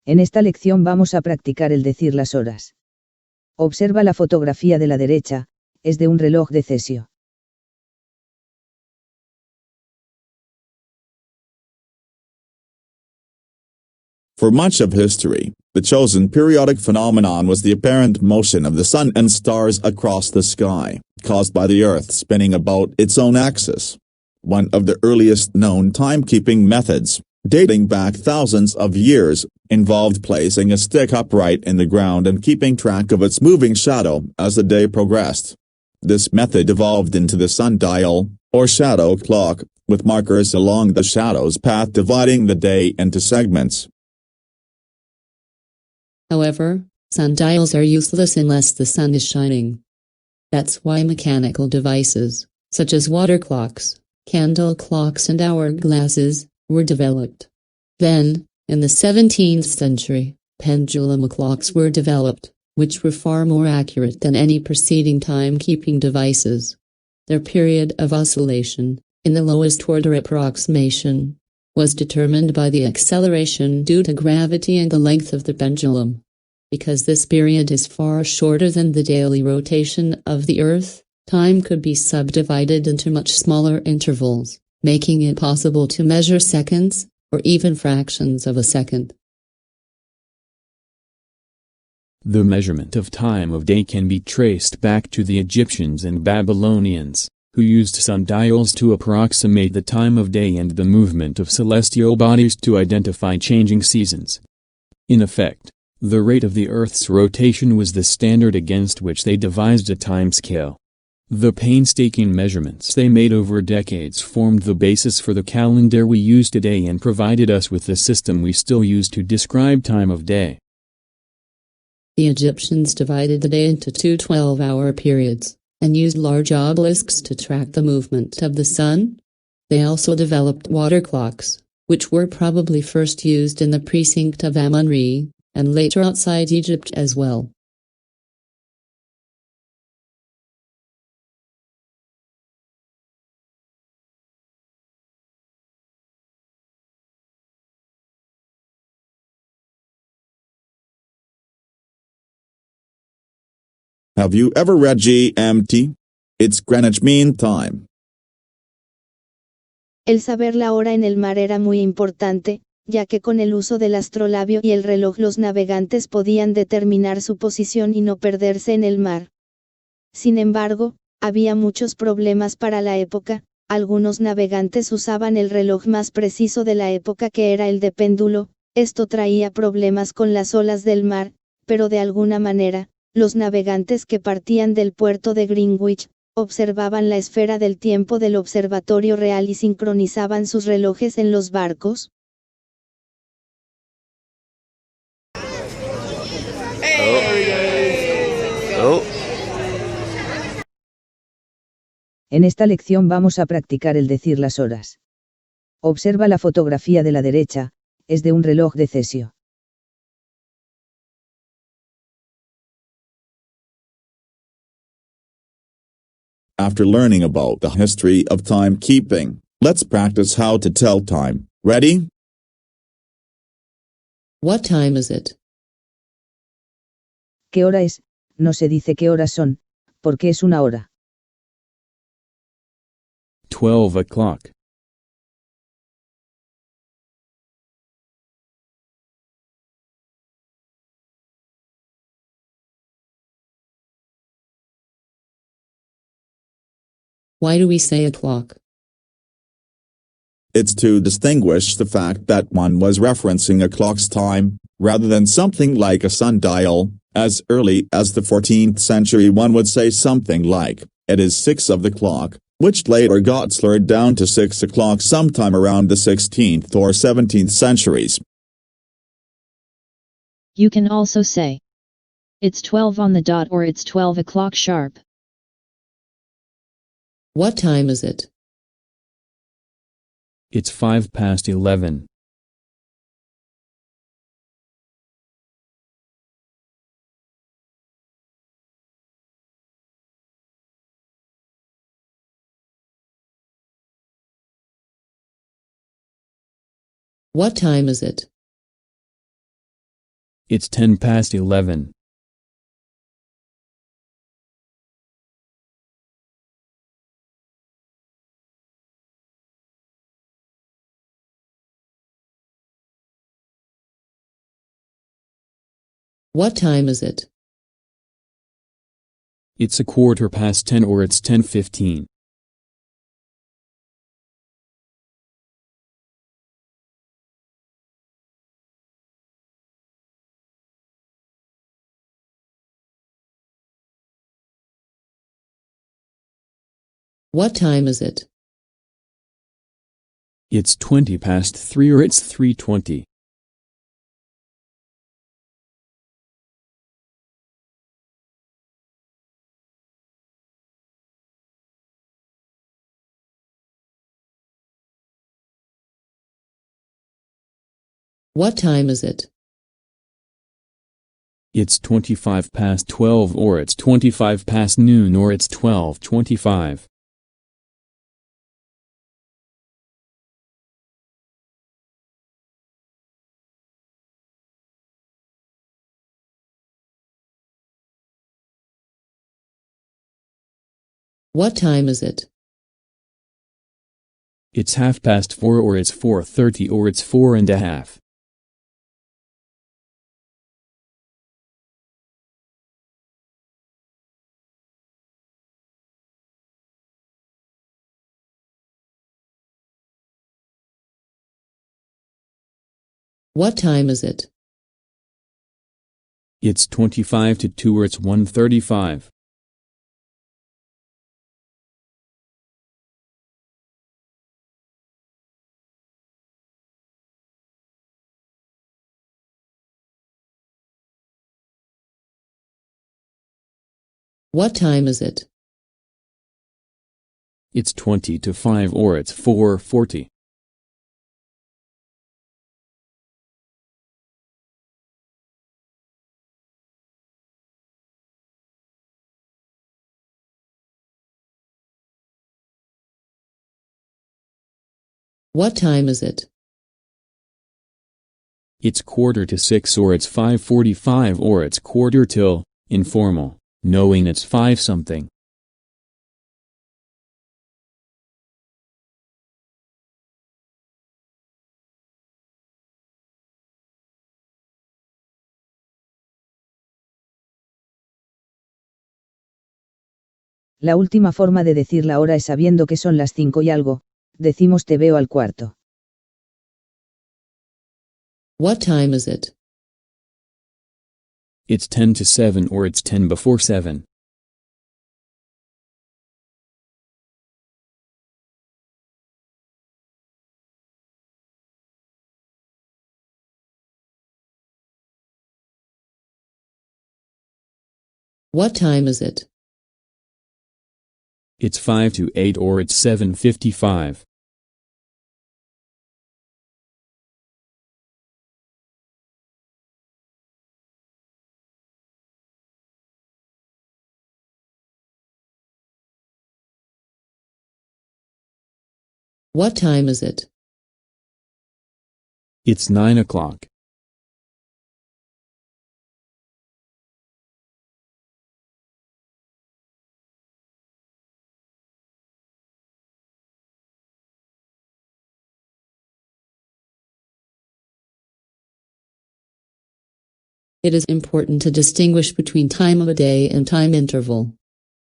En esta lección vamos a practicar el decir las horas. Observa la fotografía de la derecha, es de un reloj de Cesio. For much of history, the chosen periodic phenomenon was the apparent motion of the sun and stars across the sky, caused by the Earth spinning about its own axis. One of the earliest known timekeeping methods, dating back thousands of years, involved placing a stick upright in the ground and keeping track of its moving shadow as the day progressed. This method evolved into the sundial, or shadow clock, with markers along the shadow's path dividing the day into segments. However, sundials are useless unless the sun is shining. That's why mechanical devices, such as water clocks, candle clocks and hourglasses, were developed. Then, in the 17th century, pendulum clocks were developed, which were far more accurate than any preceding timekeeping devices. Their period of oscillation, in the lowest order approximation, was determined by the acceleration due to gravity and the length of the pendulum. Because this period is far shorter than the daily rotation of the Earth, time could be subdivided into much smaller intervals, making it possible to measure seconds, or even fractions of a second. The measurement of time of day can be traced back to the Egyptians and Babylonians, who used sundials to approximate the time of day and the movement of celestial bodies to identify changing seasons. In effect, the rate of the Earth's rotation was the standard against which they devised a time scale. The painstaking measurements they made over decades formed the basis for the calendar we use today and provided us with the system we still use to describe time of day. The Egyptians divided the day into two 12-hour periods, and used large obelisks to track the movement of the sun. They also developed water clocks, which were probably first used in the precinct of Amun-Re, and later outside Egypt as well. Have you ever read GMT? It's Greenwich Mean Time. El saber la hora en el mar era muy importante, ya que con el uso del astrolabio y el reloj los navegantes podían determinar su posición y no perderse en el mar. Sin embargo, había muchos problemas para la época. Algunos navegantes usaban el reloj más preciso de la época, que era el de péndulo. Esto traía problemas con las olas del mar, pero de alguna manera, los navegantes que partían del puerto de Greenwich, observaban la esfera del tiempo del observatorio real y sincronizaban sus relojes en los barcos. En esta lección vamos a practicar el decir las horas. Observa la fotografía de la derecha, es de un reloj de Cesio. After learning about the history of timekeeping, let's practice how to tell time. Ready? What time is it? ¿Qué hora es? No se dice qué horas son, porque es una hora. 12 o'clock. Why do we say o'clock? It's to distinguish the fact that one was referencing a clock's time, rather than something like a sundial. As early as the 14th century one would say something like, "It is 6 of the clock," which later got slurred down to 6 o'clock sometime around the 16th or 17th centuries. You can also say, "It's 12 on the dot," or "It's 12 o'clock sharp." What time is it? It's 5 past 11. What time is it? It's 10 past 11. What time is it? It's a quarter past 10 or it's 10:15. What time is it? It's 20 past 3 or it's 3:20. What time is it? It's 25 past 12 or it's 25 past noon or it's 12:25. What time is it? It's 4:30 or it's 4:30 or it's 4:30. What time is it? It's 25 to 2 or it's 1:35. What time is it? It's 20 to 5 or it's 4:40. What time is it? It's 5:45 or it's 5:45 or it's quarter till, informal, knowing it's 5 something. La última forma de decir la hora es sabiendo que son las 5 y algo, decimos te veo al cuarto. What time is it? It's 10 to 7 or it's 10 before 7. What time is it? It's 5 to 8 or it's 7:55. What time is it? It's 9 o'clock. It is important to distinguish between time of a day and time interval.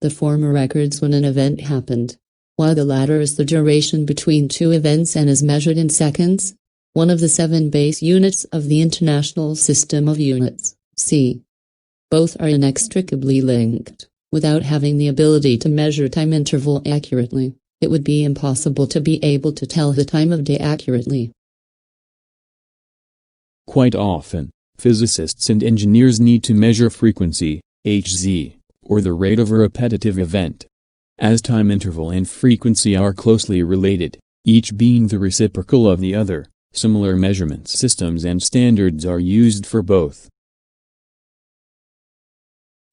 The former records when an event happened, while the latter is the duration between two events and is measured in seconds, one of the 7 base units of the International System of Units, c. Both are inextricably linked. Without having the ability to measure time interval accurately, it would be impossible to be able to tell the time of day accurately. Quite often, physicists and engineers need to measure frequency, Hz, or the rate of a repetitive event. As time interval and frequency are closely related, each being the reciprocal of the other, similar measurement systems and standards are used for both.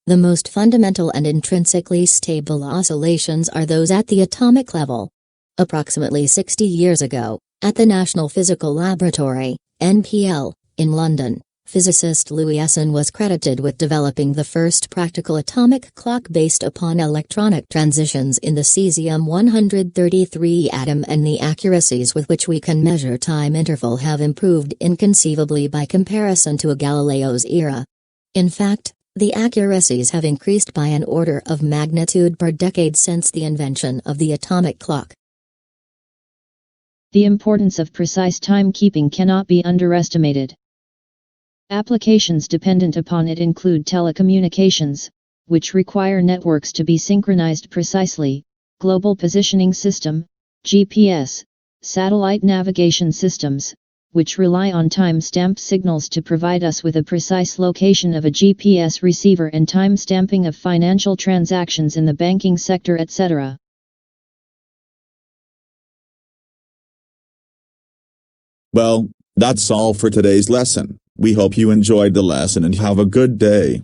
The most fundamental and intrinsically stable oscillations are those at the atomic level. Approximately 60 years ago, at the National Physical Laboratory, NPL, in London, Physicist Louis Essen was credited with developing the first practical atomic clock based upon electronic transitions in the cesium-133 atom, and the accuracies with which we can measure time interval have improved inconceivably by comparison to Galileo's era. In fact, the accuracies have increased by an order of magnitude per decade since the invention of the atomic clock. The importance of precise timekeeping cannot be underestimated. Applications dependent upon it include telecommunications, which require networks to be synchronized precisely, global positioning system, GPS, satellite navigation systems, which rely on time-stamped signals to provide us with a precise location of a GPS receiver, and time-stamping of financial transactions in the banking sector, etc. Well, that's all for today's lesson. We hope you enjoyed the lesson and have a good day.